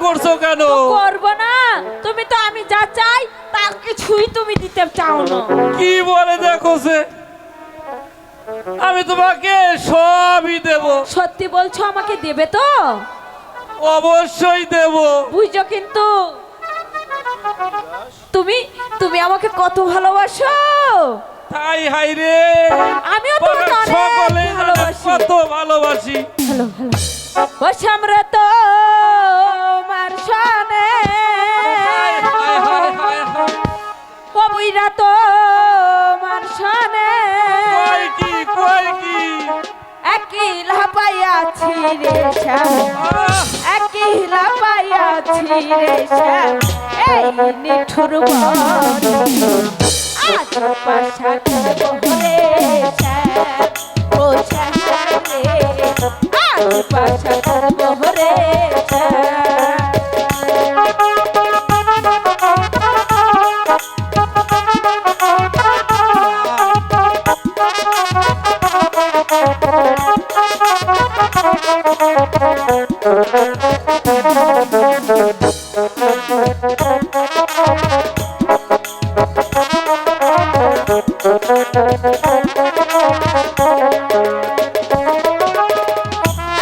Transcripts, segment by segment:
করছো কেন? করব না, তুমি তো আমি যা চাই তা কিছুই তুমি দিতে চাও না। কি বলে দেখো সে, আমি তোমাকে সবই দেব। সত্যি বলছো আমাকে দেবে তো? অবশ্যই দেব। বুঝছো কিন্তু তুমি তুমি আমাকে কত ভালোবাসো। তাই হাই রে, আমিও তোমাকে অনেক সকলে ভালোবাসি। কত ভালোবাসি। হ্যালো হ্যালো ও সামরে তো মার শানে হায় হায় হায় হায় হায়। ও বুইরা তো মার শানে কয় কি কয় কি? একই লাপাইয়াছি রে শ্যাম, আহ, একই লাপাইয়াছি রে শ্যাম, এই নিঠুর বন আজ পাশা বহরে শ্যাম, ও শ্যাম রে আজ পাশা বহরে শ্যাম।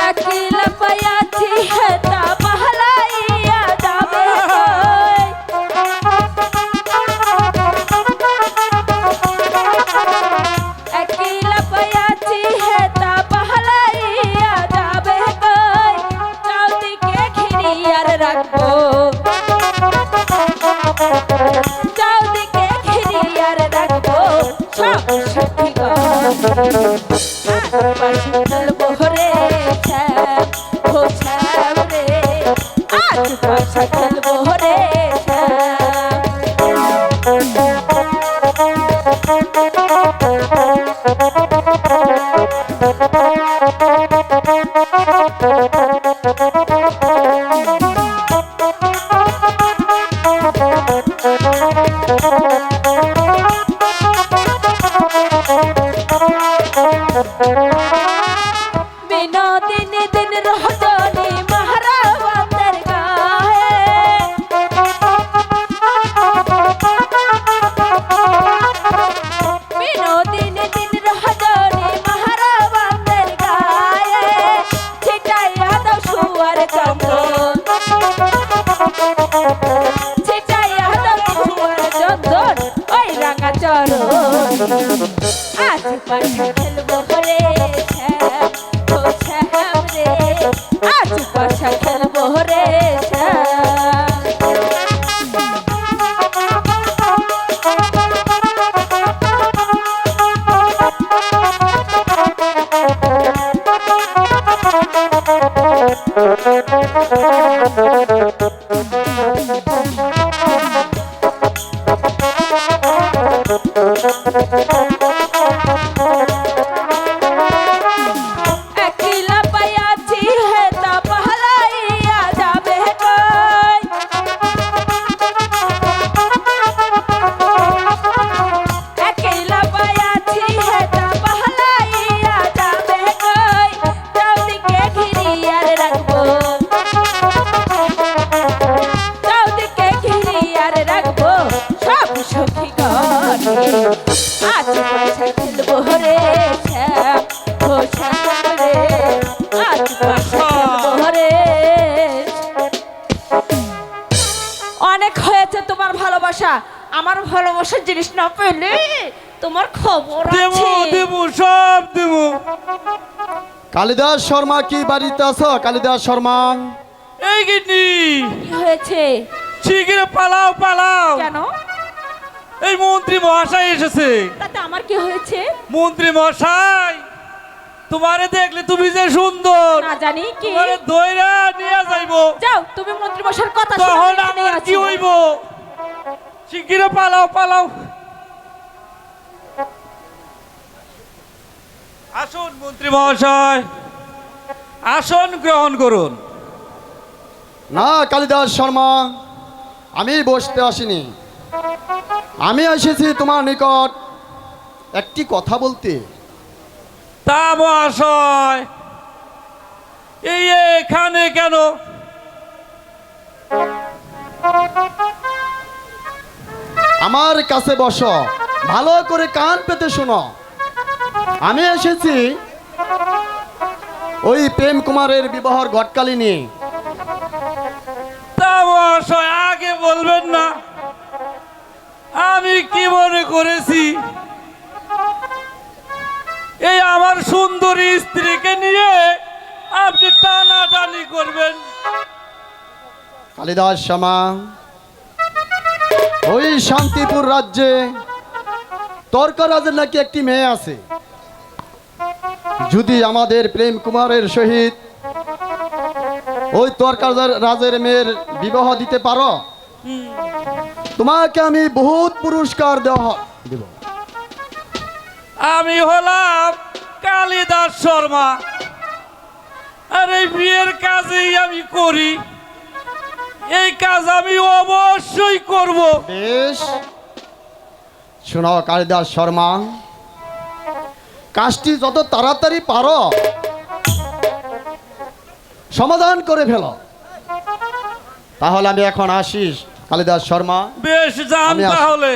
अकेला पयाची है ता बहलाइया जाबे कोई। अकेला पयाची है ता बहलाइया जाबे कोई। चाउदी के खिरियार रखबो, चाउदी के खिरियार रखबो, सब सखी गो पाशल बोहरे श्याम, हो श्याम रे आज पाशल बोहरे बिनोदिनी दिन रोजनी महारावा दरगाहे। बिनोदिनी दिन रोजनी महारावा दरगाहे। छिटाइया दो सुअर चंदन, छिटाइया दो सुअर चंदन, ओई रंगा चरण आज पाशा खेलबो रे श्याम, हो श्याम रे आज पाशा खेलबो रे श्याम। अकेला पयाची है ता बहलाइया जाबे कोई। अकेला पयाची है ता बहलाइया जाबे कोई। चाउदी के घिरियार रखबो, चाउदी के घिरियार रखबो, सब सखी गण आज पाशा खेलबो रे श्याम, हो श्याम रे आज पाशा खेलबो রে। অনেক হয়েছে তোমার ভালোবাসা, আমার ভালোবাসার জিনিস না পেলে তোমার খবর দেব আছে। দেব সব দেব। কালিদাস শর্মা কি বাড়িতে আছো? কালিদাস শর্মা, এই গিন্নি, কি হয়েছে? শিগগির পালাও পালাও। কেন? এই মন্ত্রী মহাশয় এসেছে। তাতে আমার কি হয়েছে? মন্ত্রী মশাই, তোমারে দেখলে তুমি যে সুন্দর, না জানি কি। তোমারে দইরা নিয়ে যাইবো। যাও তুমি মন্ত্রী মশাইয়ের কথা তখন শোনো, এখানেই আমার আছি। কি হইব? শিগগির পালাও পালাও। আসুন মন্ত্রী মহাশয়, আসন গ্রহণ করুন। না কালিদাস শর্মা, আমি বসতে আসিনি, আমি এসেছি তোমার নিকট একটি কথা বলতে। তা মহাশয়, এই এখানে কেন? আমার কাছে বসো, ভালো করে কান পেতে শোনো। আমি এসেছি ওই প্রেম কুমারের বিবাহর ঘটকালি নিয়ে। তা মহাশয় আগে বলবেন না? আমি কি মনে করেছি এই আমার সুন্দরী স্ত্রীকে নিয়ে আপনি টানাটানি করবেন? কালিদাস শ্যামা, ওই শান্তিপুর রাজ্যে তর্করাজের নাকি একটি মেয়ে আছে। যদি আমাদের প্রেম কুমারের সহিত ওই তর্করাজের মেয়ের বিবাহ দিতে পারো, তোমাকে আমি বহুত পুরস্কার দেব। আমি হলাম কালিদাস শর্মা, আর এই বিয়ের কাজেই আমি করি। এই কাজ আমি অবশ্যই করব। বেশ, শোনো কালিদাস শর্মা, কাজটি যত তাড়াতাড়ি পারো সমাধান করে ফেলো। তাহলে আমি এখন আসিস কালিদাস শর্মা। বেশ, যান আমি আসি। তাহলে।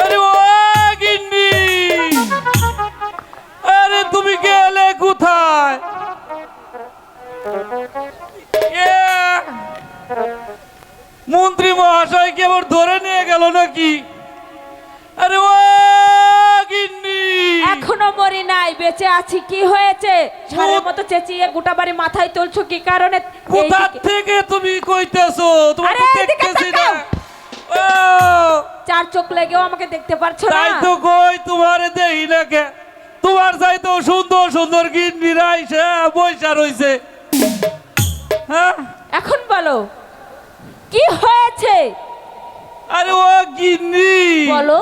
আরে ও গিন্নি, আরে তুমি গেলে কোথায়? এ, মন্ত্রী মহাশয় কি আবার ধরে নিয়ে গেল নাকি? আরে ও গিন্নি, এখনো মরি নাই, বেঁচে আছি। কি হয়েছে? ঝড়ের মতো চেঁচিয়ে গোটা বাড়ি মাথায় তুলছো কি কারণে? কোথা এইদিকে- থেকে তুমি কইতেছো? তোমার আরে তো এইদিকে দেখতেছি না। তাকাও। ও, চার চোখ লেগেও আমাকে দেখতে পারছো না? তাই তো কই, তোমারে দেই না কে? তোমার চাইতেও সুন্দর সুন্দর গিন্নিরা আইসে বইসা রইছে। হ্যাঁ, এখন বলো কি হয়েছে? আরে ও গিন্নি, বলো।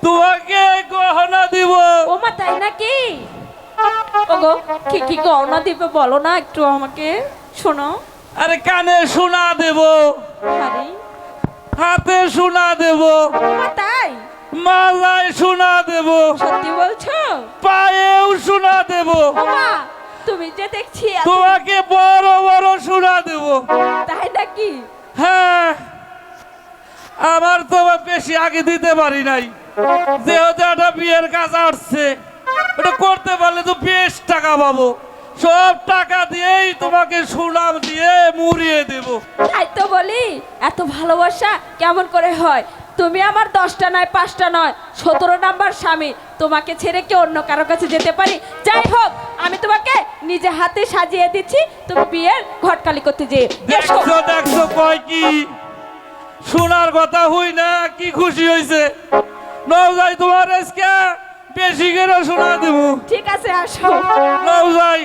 তোমাকে গহনা দিব। ও মা, তাই নাকি? ওগো, কি কি গহনা দিবে বলো না একটু আমাকে, শোনো। আরে কানে সোনা দেব, আরে হাতে সোনা দেব, ও মা, তাই? মালায় সোনা দেব, সত্যি বলছো? পায়েও সোনা দেব, ও মা, তুমি যে দেখছি তোমাকে বড় বড় সোনা দেব। তাই নাকি? হ্যাঁ, আমার তো বেশি আগে দিতে পারি নাই, যেহেতু একটা বিয়ের কাজ আসছে, ওটা করতে পারলে তো বেশ টাকা পাবো। সব টাকা দিয়েই তোমাকে সুনাম দিয়ে মুড়িয়ে দেব। তাই তো বলি, এত ভালোবাসা কেমন করে হয়? তুমি আমার 10টা নয় 5টা নয় 17 নাম্বার স্বামী। তোমাকে ছেড়ে কি অন্য কারো কাছে যেতে পারি? যাই হোক, আমি তোমাকে নিজে হাতে সাজিয়ে দিচ্ছি, তুমি বিয়ের ঘটকালি করতে যেয়ে এসো। দেখছো দেখছো কয় কি শোনার কথা হই না, কি খুশি হয়েছে। নওজাই তোমার আজকে বেশি করে শোনা দেবো। ঠিক আছে, আসো। নওজাই।